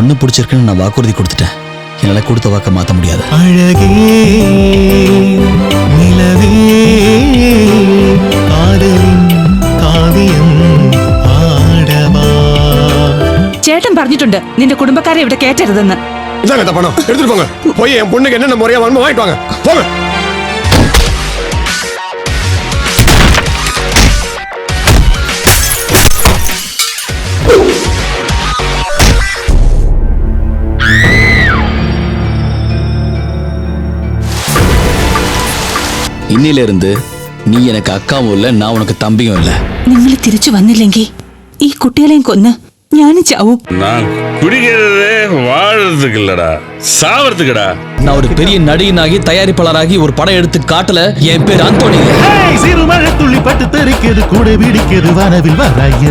பொண்ணு பிடிச்சிருக்குன்னு நான் வாக்குறுதி கொடுத்துட்டேன். என்னால கொடுத்த வாக்க மாத்த முடியாது. அழகே நிலவே காதலின் காவியம் ஆடவா. ചേട്ടൻ പറഞ്ഞിട്ടുണ്ട് നിന്റെ കുടുംബക്കാരെ ഇവിടെ കേറ്റരുതെന്ന്. இதாங்க பணம் எடுத்துட்டு போங்க. போய் என் பொண்ணுக்கு என்னென்ன முறையா வேணுமோ வாங்கிட்டு வாங்க. போங்க. இன்னில இருந்து നീ எனக்கு അക്കാവും ഇല്ല, ഞാൻ ഉനക്ക് തമ്പിയും ഇല്ല. നിങ്ങൾ തിരിച്ചു വന്നില്ലെങ്കിൽ ഈ കുട്ടികളെയും കൊന്ന് ഞാനും ചാവും. நான் குடிக்கிறதே வாழ்றதுக்கு இல்லடா, சாவறதுக்குடா. நான் ஒரு பெரிய நடிகனாகி தயாரிப்பாளராகி ஒரு படம் எடுத்து காட்டல. என் பேர் அந்தோணி. சிறுமழை துள்ளி பட்டு தெரிக்கிறது கூட பிடிக்கிறது வானவில் வராய.